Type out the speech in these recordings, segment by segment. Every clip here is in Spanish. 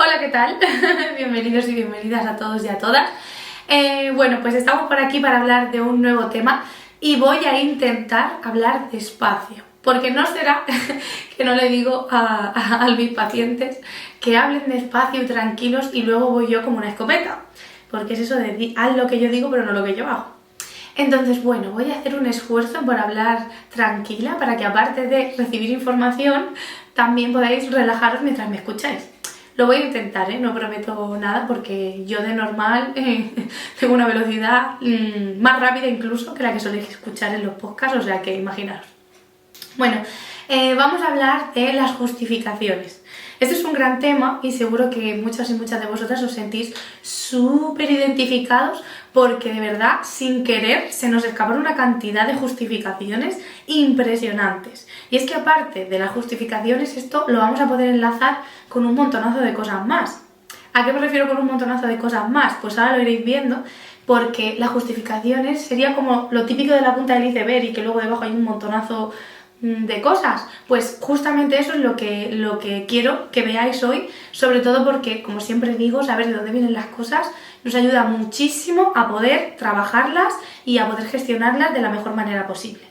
Hola, ¿qué tal? Bienvenidos y bienvenidas a todos y a todas. Bueno, pues estamos por aquí para hablar de un nuevo tema y voy a intentar hablar despacio, porque no será que no le digo a mis pacientes que hablen despacio y tranquilos y luego voy yo como una escopeta, porque es eso de haz lo que yo digo pero no lo que yo hago. Entonces, bueno, voy a hacer un esfuerzo por hablar tranquila para que aparte de recibir información, también podáis relajaros mientras me escucháis. Lo voy a intentar, no prometo nada porque yo de normal tengo una velocidad más rápida incluso que la que soléis escuchar en los podcasts, o sea que imaginaros. Bueno, vamos a hablar de las justificaciones. Este es un gran tema y seguro que muchas y muchas de vosotras os sentís súper identificados porque de verdad, sin querer, se nos escapan una cantidad de justificaciones impresionantes. Y es que aparte de las justificaciones, esto lo vamos a poder enlazar con un montonazo de cosas más. ¿A qué me refiero con un montonazo de cosas más? Pues ahora lo iréis viendo, porque las justificaciones sería como lo típico de la punta del iceberg y que luego debajo hay un montonazo de cosas. Pues justamente eso es lo que quiero que veáis hoy, sobre todo porque, como siempre digo, saber de dónde vienen las cosas nos ayuda muchísimo a poder trabajarlas y a poder gestionarlas de la mejor manera posible.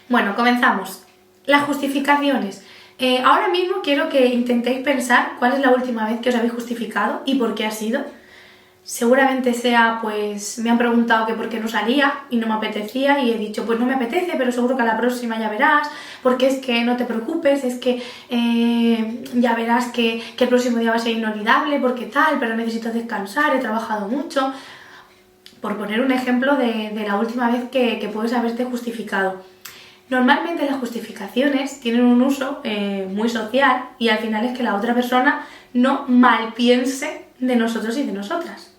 Bueno, comenzamos. Las justificaciones. Ahora mismo quiero que intentéis pensar cuál es la última vez que os habéis justificado y por qué ha sido. Seguramente sea, pues, me han preguntado que por qué no salía y no me apetecía y he dicho, pues no me apetece, pero seguro que a la próxima ya verás, porque es que no te preocupes, es que ya verás que el próximo día va a ser inolvidable, porque tal, pero necesito descansar, he trabajado mucho. Por poner un ejemplo de la última vez que puedes haberte justificado. Normalmente las justificaciones tienen un uso muy social y al final es que la otra persona no malpiense de nosotros y de nosotras.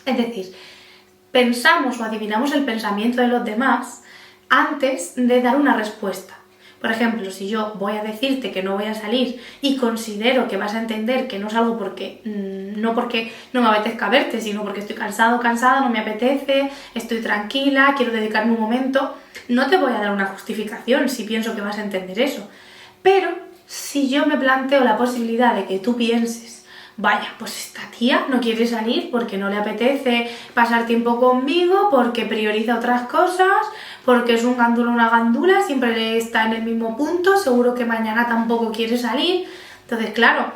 Es decir, pensamos o adivinamos el pensamiento de los demás antes de dar una respuesta. Por ejemplo, si yo voy a decirte que no voy a salir y considero que vas a entender que no salgo porque no me apetezca verte, sino porque estoy cansada, no me apetece, estoy tranquila, quiero dedicarme un momento, no te voy a dar una justificación si pienso que vas a entender eso. Pero si yo me planteo la posibilidad de que tú pienses, vaya, pues esta tía no quiere salir porque no le apetece pasar tiempo conmigo, porque prioriza otras cosas, porque es un gandula una gandula, siempre está en el mismo punto, seguro que mañana tampoco quiere salir. Entonces, claro,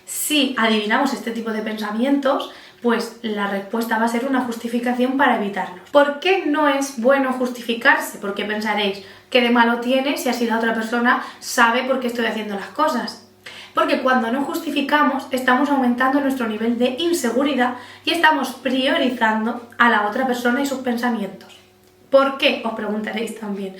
si adivinamos este tipo de pensamientos, pues la respuesta va a ser una justificación para evitarlos. ¿Por qué no es bueno justificarse? Porque pensaréis, ¿qué de malo tiene si así la otra persona sabe por qué estoy haciendo las cosas? Porque cuando no justificamos estamos aumentando nuestro nivel de inseguridad y estamos priorizando a la otra persona y sus pensamientos. ¿Por qué? Os preguntaréis también.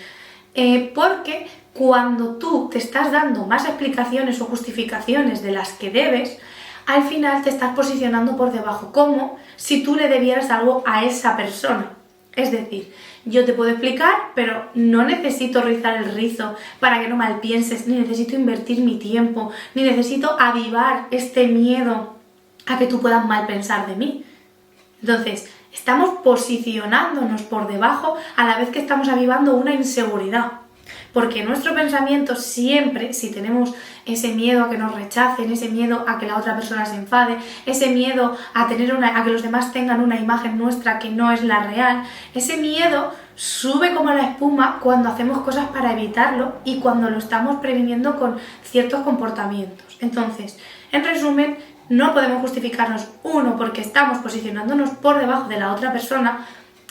Porque cuando tú te estás dando más explicaciones o justificaciones de las que debes, al final te estás posicionando por debajo, como si tú le debieras algo a esa persona. Es decir, yo te puedo explicar, pero no necesito rizar el rizo para que no mal pienses, ni necesito invertir mi tiempo, ni necesito avivar este miedo a que tú puedas mal pensar de mí. Entonces, estamos posicionándonos por debajo a la vez que estamos avivando una inseguridad. Porque nuestro pensamiento siempre, si tenemos ese miedo a que nos rechacen, ese miedo a que la otra persona se enfade, ese miedo a que los demás tengan una imagen nuestra que no es la real, ese miedo sube como la espuma cuando hacemos cosas para evitarlo y cuando lo estamos previniendo con ciertos comportamientos. Entonces, en resumen, no podemos justificarnos, uno, porque estamos posicionándonos por debajo de la otra persona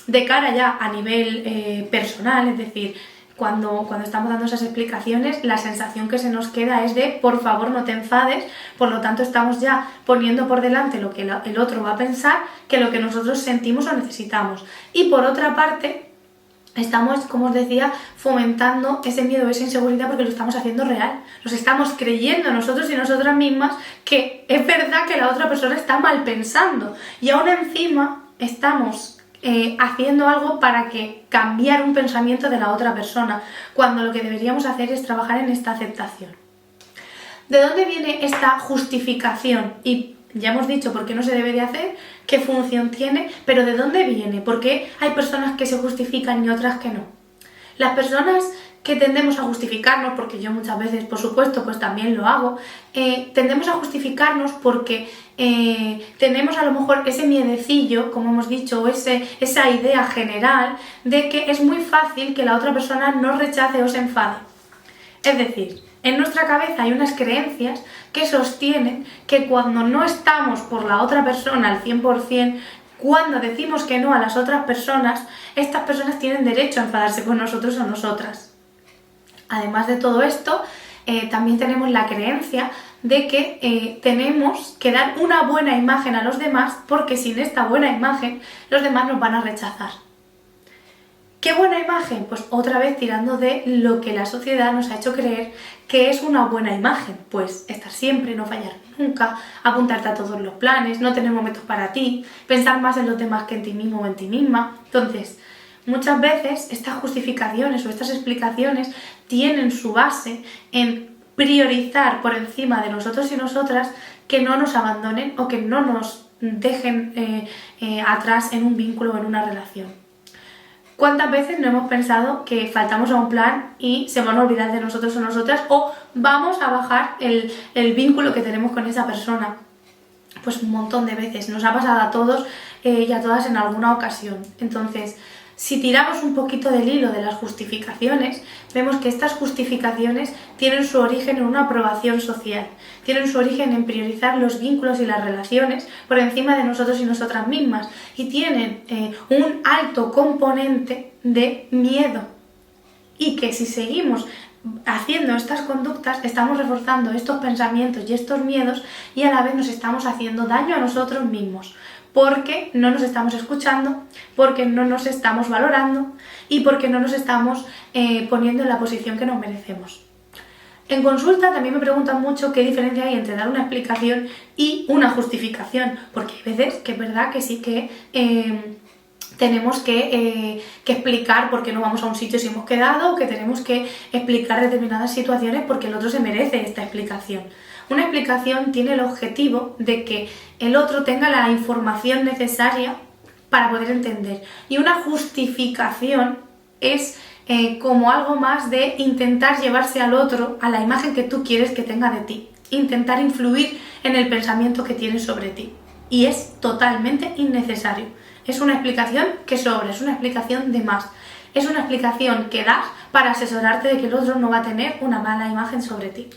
de cara ya a nivel personal, es decir, cuando estamos dando esas explicaciones, la sensación que se nos queda es de por favor no te enfades, por lo tanto estamos ya poniendo por delante lo que el otro va a pensar que lo que nosotros sentimos o necesitamos. Y por otra parte, estamos, como os decía, fomentando ese miedo, esa inseguridad porque lo estamos haciendo real. Nos estamos creyendo nosotros y nosotras mismas que es verdad que la otra persona está mal pensando y aún encima estamos haciendo algo para que cambiar un pensamiento de la otra persona, cuando lo que deberíamos hacer es trabajar en esta aceptación. ¿De dónde viene esta justificación? Y ya hemos dicho por qué no se debe de hacer, qué función tiene, pero ¿de dónde viene? ¿Por qué hay personas que se justifican y otras que no? Las personas que tendemos a justificarnos, porque yo muchas veces, por supuesto, pues también lo hago, tendemos a justificarnos porque tenemos a lo mejor ese miedecillo, como hemos dicho, o esa idea general de que es muy fácil que la otra persona nos rechace o se enfade. Es decir, en nuestra cabeza hay unas creencias que sostienen que cuando no estamos por la otra persona al 100%, cuando decimos que no a las otras personas, estas personas tienen derecho a enfadarse con nosotros o nosotras. Además de todo esto, también tenemos la creencia de que tenemos que dar una buena imagen a los demás, porque sin esta buena imagen los demás nos van a rechazar. ¿Qué buena imagen? Pues otra vez tirando de lo que la sociedad nos ha hecho creer que es una buena imagen. Pues estar siempre, no fallar nunca, apuntarte a todos los planes, no tener momentos para ti, pensar más en los demás que en ti mismo o en ti misma. Entonces, muchas veces estas justificaciones o estas explicaciones tienen su base en priorizar por encima de nosotros y nosotras que no nos abandonen o que no nos dejen atrás en un vínculo o en una relación. ¿Cuántas veces no hemos pensado que faltamos a un plan y se van a olvidar de nosotros o nosotras, o vamos a bajar el vínculo que tenemos con esa persona? Pues un montón de veces, nos ha pasado a todos y a todas en alguna ocasión. Entonces, si tiramos un poquito del hilo de las justificaciones, vemos que estas justificaciones tienen su origen en una aprobación social, tienen su origen en priorizar los vínculos y las relaciones por encima de nosotros y nosotras mismas, y tienen un alto componente de miedo, y que si seguimos haciendo estas conductas estamos reforzando estos pensamientos y estos miedos, y a la vez nos estamos haciendo daño a nosotros mismos, porque no nos estamos escuchando, porque no nos estamos valorando y porque no nos estamos poniendo en la posición que nos merecemos. En consulta también me preguntan mucho qué diferencia hay entre dar una explicación y una justificación, porque hay veces que es verdad que sí que tenemos que explicar por qué no vamos a un sitio si hemos quedado, o que tenemos que explicar determinadas situaciones porque el otro se merece esta explicación. Una explicación tiene el objetivo de que el otro tenga la información necesaria para poder entender. Y una justificación es como algo más de intentar llevarse al otro a la imagen que tú quieres que tenga de ti. Intentar influir en el pensamiento que tiene sobre ti. Y es totalmente innecesario. Es una explicación que sobra, es una explicación de más. Es una explicación que das para asesorarte de que el otro no va a tener una mala imagen sobre ti.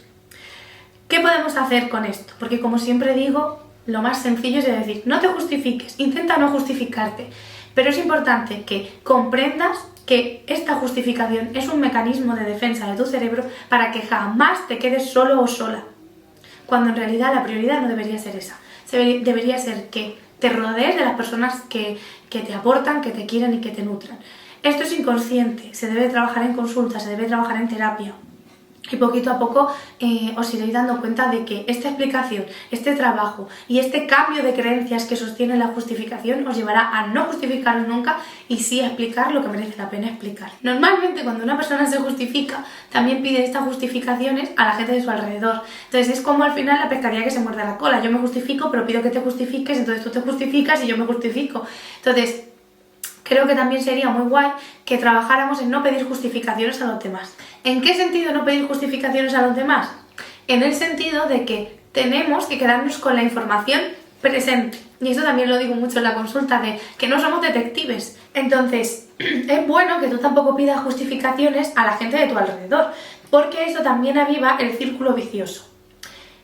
¿Qué podemos hacer con esto? Porque como siempre digo, lo más sencillo es decir, no te justifiques, intenta no justificarte, pero es importante que comprendas que esta justificación es un mecanismo de defensa de tu cerebro para que jamás te quedes solo o sola, cuando en realidad la prioridad no debería ser esa, debería ser que te rodees de las personas que te aportan, que te quieren y que te nutran. Esto es inconsciente, se debe trabajar en consulta, se debe trabajar en terapia. Y poquito a poco os iréis dando cuenta de que esta explicación, este trabajo y este cambio de creencias que sostiene la justificación os llevará a no justificaros nunca y sí a explicar lo que merece la pena explicar. Normalmente cuando una persona se justifica, también pide estas justificaciones a la gente de su alrededor. Entonces es como al final la pescadilla que se muerde la cola. Yo me justifico, pero pido que te justifiques, entonces tú te justificas y yo me justifico. Entonces, creo que también sería muy guay que trabajáramos en no pedir justificaciones a los demás. ¿En qué sentido no pedir justificaciones a los demás? En el sentido de que tenemos que quedarnos con la información presente. Y eso también lo digo mucho en la consulta, de que no somos detectives. Entonces, es bueno que tú tampoco pidas justificaciones a la gente de tu alrededor, porque eso también aviva el círculo vicioso.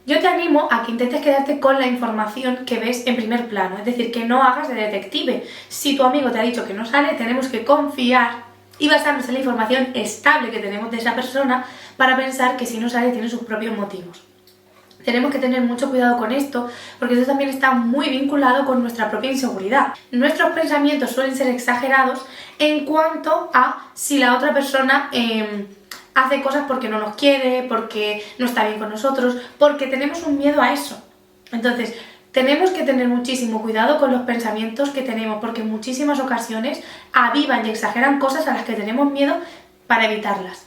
Yo te animo a que intentes quedarte con la información que ves en primer plano, es decir, que no hagas de detective. Si tu amigo te ha dicho que no sale, tenemos que confiar y basarnos en la información estable que tenemos de esa persona para pensar que si no sale tiene sus propios motivos. Tenemos que tener mucho cuidado con esto, porque esto también está muy vinculado con nuestra propia inseguridad. Nuestros pensamientos suelen ser exagerados en cuanto a si la otra persona hace cosas porque no nos quiere, porque no está bien con nosotros, porque tenemos un miedo a eso. Entonces, tenemos que tener muchísimo cuidado con los pensamientos que tenemos, porque en muchísimas ocasiones avivan y exageran cosas a las que tenemos miedo para evitarlas.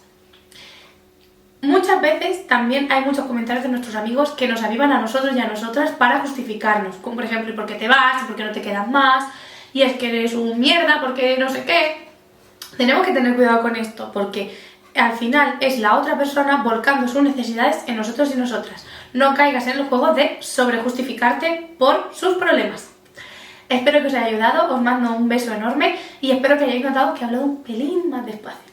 Muchas veces también hay muchos comentarios de nuestros amigos que nos avivan a nosotros y a nosotras para justificarnos, como por ejemplo, ¿y por qué te vas? ¿Y por qué no te quedas más? Y es que eres un mierda, porque no sé qué. Tenemos que tener cuidado con esto, porque al final es la otra persona volcando sus necesidades en nosotros y nosotras. No caigas en el juego de sobrejustificarte por sus problemas. Espero que os haya ayudado, os mando un beso enorme y espero que hayáis notado que he hablado un pelín más despacio.